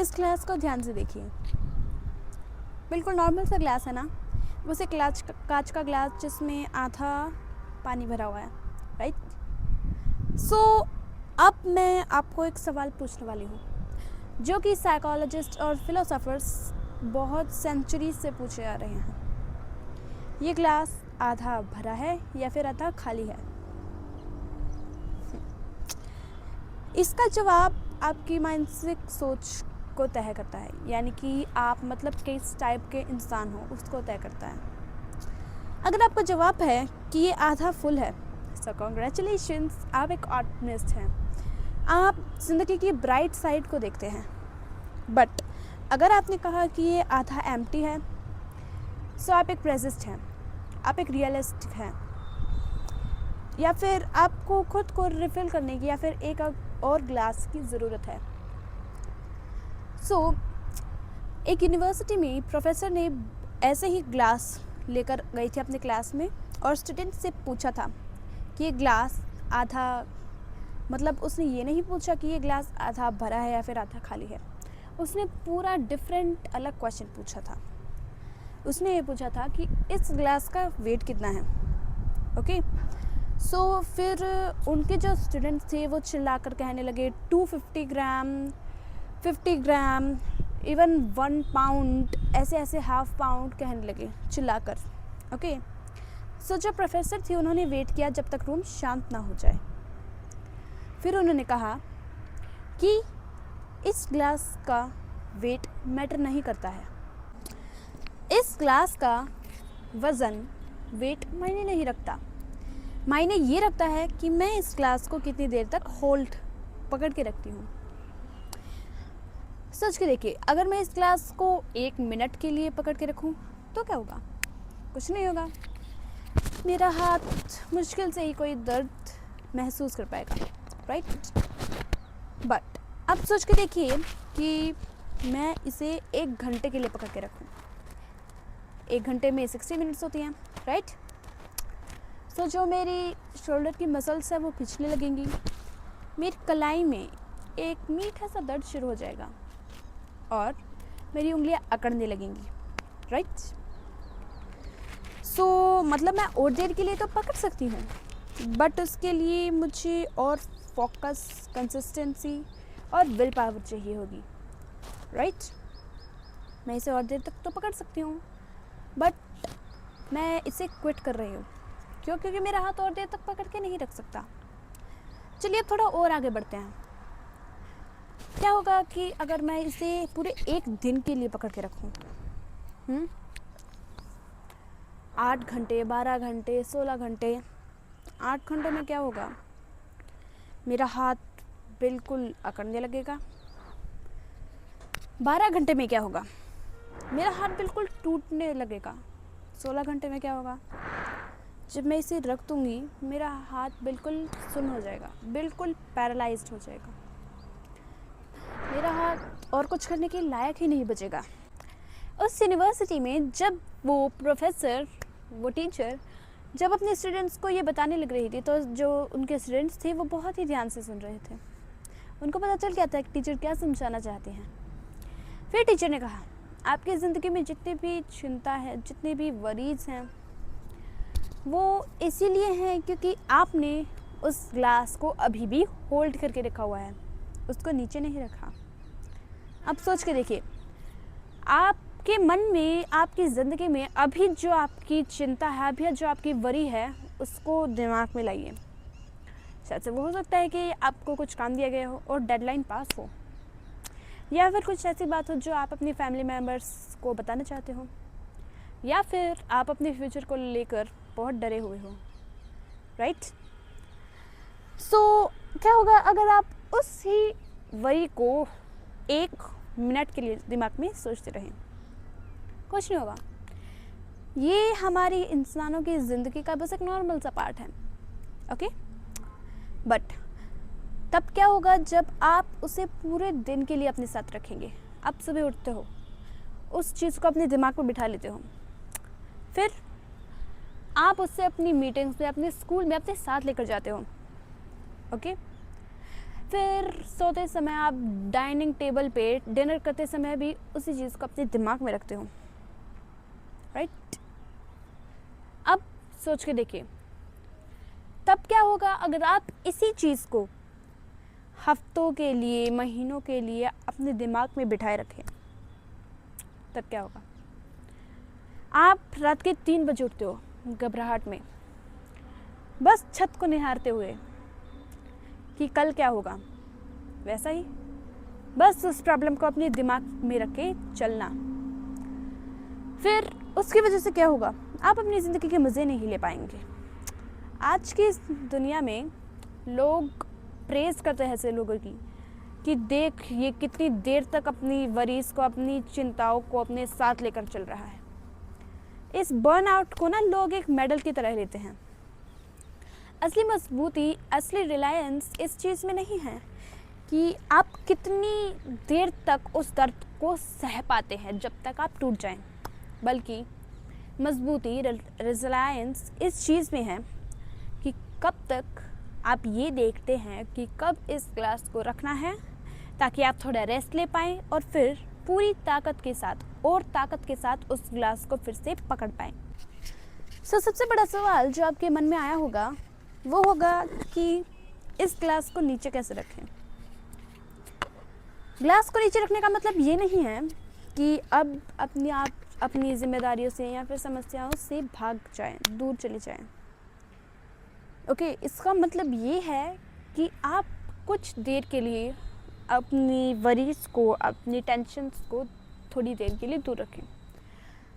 इस ग्लास को ध्यान से देखिए, बिल्कुल नॉर्मल सा ग्लास है ना, उसे कांच का ग्लास जिसमें आधा पानी भरा हुआ है, राइट। सो अब मैं आपको एक सवाल पूछने वाली हूँ जो कि साइकोलॉजिस्ट और फिलोसोफर्स बहुत सेंचुरी से पूछे आ रहे हैं। ये ग्लास आधा भरा है या फिर आधा खाली है? इसका जवाब आपकी मानसिक सोच को तय करता है, यानी कि आप मतलब किस टाइप के इंसान हो उसको तय करता है। अगर आपका जवाब है कि ये आधा फुल है, सो कॉन्ग्रेचुलेशंस, आप एक ऑप्टिमिस्ट हैं, आप ज़िंदगी की ब्राइट साइड को देखते हैं। बट अगर आपने कहा कि ये आधा एम्प्टी है, सो आप एक रेसिस्ट हैं, आप एक रियलिस्टिक हैं, या फिर आपको खुद को रिफ़िल करने की या फिर एक और ग्लास की ज़रूरत है। सो एक यूनिवर्सिटी में प्रोफेसर ने ऐसे ही ग्लास लेकर गई थी अपने क्लास में और स्टूडेंट से पूछा था कि ये ग्लास आधा, मतलब उसने ये नहीं पूछा कि ये ग्लास आधा भरा है या फिर आधा खाली है, उसने पूरा डिफरेंट अलग क्वेश्चन पूछा था। उसने ये पूछा था कि इस ग्लास का वेट कितना है, ओके। सो फिर उनके जो स्टूडेंट्स थे वो चिल्लाकर कहने लगे 250 ग्राम, 50 ग्राम, इवन 1 पाउंड, ऐसे ऐसे हाफ पाउंड कहने लगे चिल्लाकर, ओके। सो जो प्रोफेसर थी उन्होंने वेट किया जब तक रूम शांत ना हो जाए। फिर उन्होंने कहा कि इस ग्लास का वेट मैटर नहीं करता है, इस ग्लास का वज़न वेट मायने नहीं रखता, मायने ये रखता है कि मैं इस ग्लास को कितनी देर तक होल्ड पकड़ के रखती हूँ। सोच के देखिए, अगर मैं इस ग्लास को 1 मिनट के लिए पकड़ के रखूँ तो क्या होगा? कुछ नहीं होगा, मेरा हाथ मुश्किल से ही कोई दर्द महसूस कर पाएगा, राइट। बट अब सोच के देखिए कि मैं इसे 1 घंटे के लिए पकड़ के रखूँ, 1 घंटे में 60 मिनट्स होती हैं, राइट। सो जो मेरी शोल्डर की मसल्स है वो खिंचने लगेंगी, मेरी कलाई में एक मीठा सा दर्द शुरू हो जाएगा और मेरी उंगलियां अकड़ने लगेंगी, राइट। सो मतलब मैं और देर के लिए तो पकड़ सकती हूँ, बट उसके लिए मुझे और फोकस, कंसिस्टेंसी और विल पावर चाहिए होगी, राइट। मैं इसे और देर तक तो पकड़ सकती हूँ, बट मैं इसे क्विट कर रही हूँ। क्यों? क्योंकि मेरा हाथ और देर तक पकड़ के नहीं रख सकता। चलिए अब थोड़ा और आगे बढ़ते हैं। क्या होगा कि अगर मैं इसे पूरे 1 दिन के लिए पकड़ के रखूँ, 8 घंटे, 12 घंटे, 16 घंटे। 8 घंटों में क्या होगा? मेरा हाथ बिल्कुल अकड़ने लगेगा। 12 घंटे में क्या होगा? मेरा हाथ बिल्कुल टूटने लगेगा। 16 घंटे में क्या होगा? जब मैं इसे रख दूँगी मेरा हाथ बिल्कुल सुन्न हो जाएगा, बिल्कुल पैरालाइज्ड हो जाएगा, मेरा हाथ और कुछ करने के लायक ही नहीं बचेगा। उस यूनिवर्सिटी में जब वो प्रोफेसर, वो टीचर जब अपने स्टूडेंट्स को ये बताने लग रही थी, तो जो उनके स्टूडेंट्स थे वो बहुत ही ध्यान से सुन रहे थे। उनको पता चल गया था कि टीचर क्या समझाना चाहते हैं। फिर टीचर ने कहा, आपकी ज़िंदगी में जितनी भी चिंता है, जितने भी वरीज हैं, वो इसीलिए हैं क्योंकि आपने उस ग्लास को अभी भी होल्ड करके रखा हुआ है, उसको नीचे नहीं रखा। अब सोच के देखिए, आपके मन में, आपकी ज़िंदगी में अभी जो आपकी चिंता है, अभी जो आपकी वरी है, उसको दिमाग में लाइए। शायद से वो हो सकता है कि आपको कुछ काम दिया गया हो और डेडलाइन पास हो, या फिर कुछ ऐसी बात हो जो आप अपनी फैमिली मेम्बर्स को बताना चाहते हो, या फिर आप अपने फ्यूचर को लेकर बहुत डरे हुए हो, राइट। सो क्या होगा अगर आप उसी वरी को 1 मिनट के लिए दिमाग में सोचते रहें? कुछ नहीं होगा। ये हमारी इंसानों की ज़िंदगी का बस एक नॉर्मल सा पार्ट है, ओके। बट तब क्या होगा जब आप उसे पूरे दिन के लिए अपने साथ रखेंगे? आप सुबह उठते हो, उस चीज़ को अपने दिमाग में बिठा लेते हो, फिर आप उससे अपनी मीटिंग्स में, अपने स्कूल में अपने साथ लेकर जाते हो, ओके। फिर सोते समय आप डाइनिंग टेबल पे डिनर करते समय भी उसी चीज़ को अपने दिमाग में रखते हो, राइट? अब सोच के देखिए, तब क्या होगा अगर आप इसी चीज़ को हफ्तों के लिए, महीनों के लिए अपने दिमाग में बिठाए रखें। तब क्या होगा? आप रात के 3 बजे उठते हो घबराहट में, बस छत को निहारते हुए कि कल क्या होगा। वैसा ही बस उस प्रॉब्लम को अपने दिमाग में रख के चलना। फिर उसकी वजह से क्या होगा? आप अपनी ज़िंदगी के मज़े नहीं ले पाएंगे। आज की इस दुनिया में लोग प्रेज़ करते हैं ऐसे लोगों की कि देख ये कितनी देर तक अपनी वरीज़ को, अपनी चिंताओं को अपने साथ लेकर चल रहा है। इस बर्नआउट को ना लोग एक मेडल की तरह लेते हैं। असली मजबूती, असली रिलायंस इस चीज़ में नहीं है कि आप कितनी देर तक उस दर्द को सह पाते हैं जब तक आप टूट जाएं, बल्कि मजबूती, रिलायंस इस चीज़ में है कि कब तक आप ये देखते हैं कि कब इस ग्लास को रखना है ताकि आप थोड़ा रेस्ट ले पाएँ और फिर पूरी ताकत के साथ और ताकत के साथ उस ग्लास को फिर से पकड़ पाएँ। सबसे बड़ा सवाल जो आपके मन में आया होगा वो होगा कि इस ग्लास को नीचे कैसे रखें। ग्लास को नीचे रखने का मतलब ये नहीं है कि अब आप अपनी जिम्मेदारियों से या फिर समस्याओं से भाग जाएं, दूर चले जाएं। ओके, इसका मतलब ये है कि आप कुछ देर के लिए अपनी वरीज को, अपनी टेंशन्स को थोड़ी देर के लिए दूर रखें।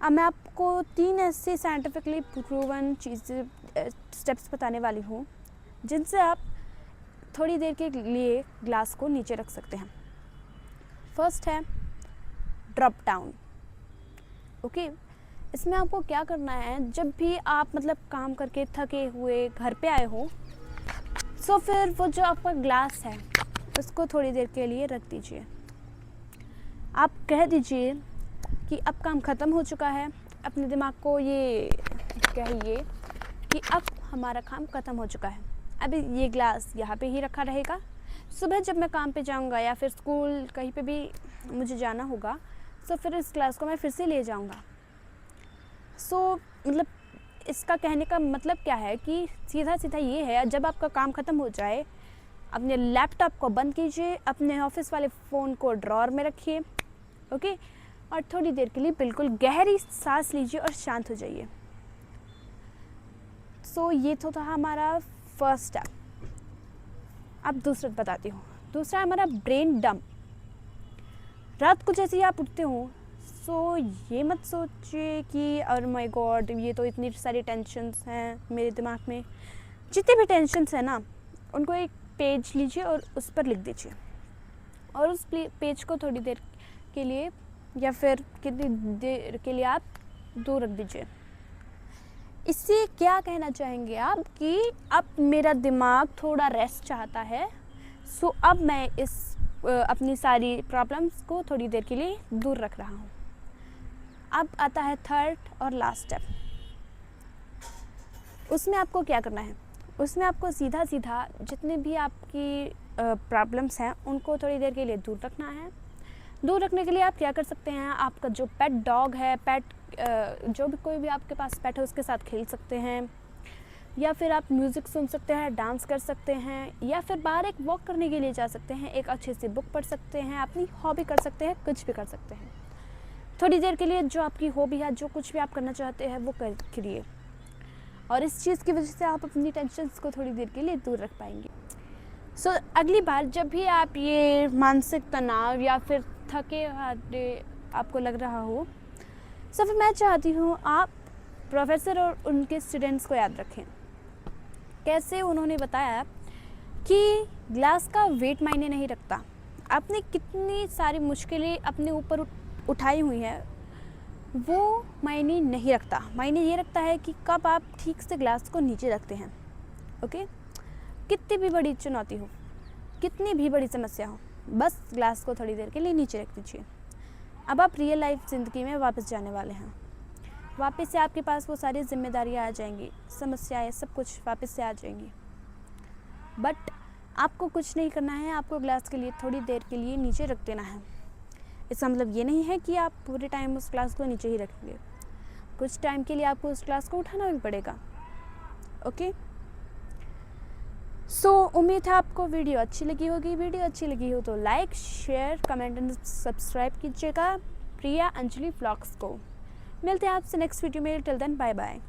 अब मैं आपको 3 ऐसे साइंटिफिकली प्रूवन चीज़ें, स्टेप्स बताने वाली हूँ जिनसे आप थोड़ी देर के लिए ग्लास को नीचे रख सकते हैं। फर्स्ट है ड्रॉप डाउन। ओके, इसमें आपको क्या करना है, जब भी आप काम करके थके हुए घर पे आए हो, सो फिर वो जो आपका ग्लास है उसको थोड़ी देर के लिए रख दीजिए। आप कह दीजिए कि अब काम ख़त्म हो चुका है। अपने दिमाग को ये कहिए कि अब हमारा काम ख़त्म हो चुका है, अभी ये ग्लास यहाँ पे ही रखा रहेगा। सुबह जब मैं काम पे जाऊँगा या फिर स्कूल कहीं पे भी मुझे जाना होगा, सो फिर इस ग्लास को मैं फिर से ले जाऊँगा। सो इसका कहने का मतलब क्या है कि सीधा सीधा ये है, जब आपका काम ख़त्म हो जाए अपने लैपटॉप को बंद कीजिए, अपने ऑफिस वाले फ़ोन को ड्रॉअर में रखिए, ओके, और थोड़ी देर के लिए बिल्कुल गहरी सांस लीजिए और शांत हो जाइए। सो ये तो था हमारा फर्स्ट स्टेप। अब दूसरा बताती हूँ। दूसरा है हमारा ब्रेन डंप। रात को जैसे ही आप उठते हो, सो ये मत सोचिए कि और माय गॉड ये तो इतनी सारी टेंशन्स हैं मेरे दिमाग में। जितनी भी टेंशन्स हैं ना, उनको एक पेज लीजिए और उस पर लिख दीजिए और उस पेज को थोड़ी देर के लिए या फिर कितनी देर के लिए आप दूर रख दीजिए। इससे क्या कहना चाहेंगे आप कि अब मेरा दिमाग थोड़ा रेस्ट चाहता है, सो अब मैं इस अपनी सारी प्रॉब्लम्स को थोड़ी देर के लिए दूर रख रहा हूँ। अब आता है थर्ड और लास्ट स्टेप। उसमें आपको क्या करना है? उसमें आपको सीधा सीधा जितने भी आपकी प्रॉब्लम्स हैं उनको थोड़ी देर के लिए दूर रखना है। दूर रखने के लिए आप क्या कर सकते हैं? आपका जो पेट डॉग है, जो भी कोई भी आपके पास पेट है उसके साथ खेल सकते हैं, या फिर आप म्यूज़िक सुन सकते हैं, डांस कर सकते हैं, या फिर बाहर एक वॉक करने के लिए जा सकते हैं, एक अच्छी सी बुक पढ़ सकते हैं, अपनी हॉबी कर सकते हैं, कुछ भी कर सकते हैं। थोड़ी देर के लिए जो आपकी हॉबी है, जो कुछ भी आप करना चाहते हैं वो करिए, और इस चीज़ की वजह से आप अपनी टेंशन्स को थोड़ी देर के लिए दूर रख पाएंगे। सो अगली बार जब भी आप ये मानसिक तनाव या फिर थके हारे आपको लग रहा हो, सो फिर मैं चाहती हूँ आप प्रोफेसर और उनके स्टूडेंट्स को याद रखें। कैसे उन्होंने बताया कि ग्लास का वेट मायने नहीं रखता। आपने कितनी सारी मुश्किलें अपने ऊपर उठाई हुई हैं वो मायने नहीं रखता। मायने ये रखता है कि कब आप ठीक से ग्लास को नीचे रखते हैं। ओके, कितनी भी बड़ी चुनौती हो, कितनी भी बड़ी समस्या हो, बस ग्लास को थोड़ी देर के लिए नीचे रख दीजिए। अब आप रियल लाइफ ज़िंदगी में वापस जाने वाले हैं। वापस से आपके पास वो सारी जिम्मेदारियां आ जाएंगी, समस्याएं, सब कुछ वापस से आ जाएंगी। बट आपको कुछ नहीं करना है, आपको ग्लास के लिए थोड़ी देर के लिए नीचे रख देना है। इसका मतलब ये नहीं है कि आप पूरे टाइम उस ग्लास को नीचे ही रखेंगे, कुछ टाइम के लिए आपको उस ग्लास को उठाना भी पड़ेगा। ओके, सो उम्मीद है आपको वीडियो अच्छी लगी होगी। वीडियो अच्छी लगी हो तो like, share, comment and subscribe कीजिएगा प्रिया अंजलि व्लॉग्स को। मिलते हैं आपसे नेक्स्ट वीडियो में। Till then bye bye.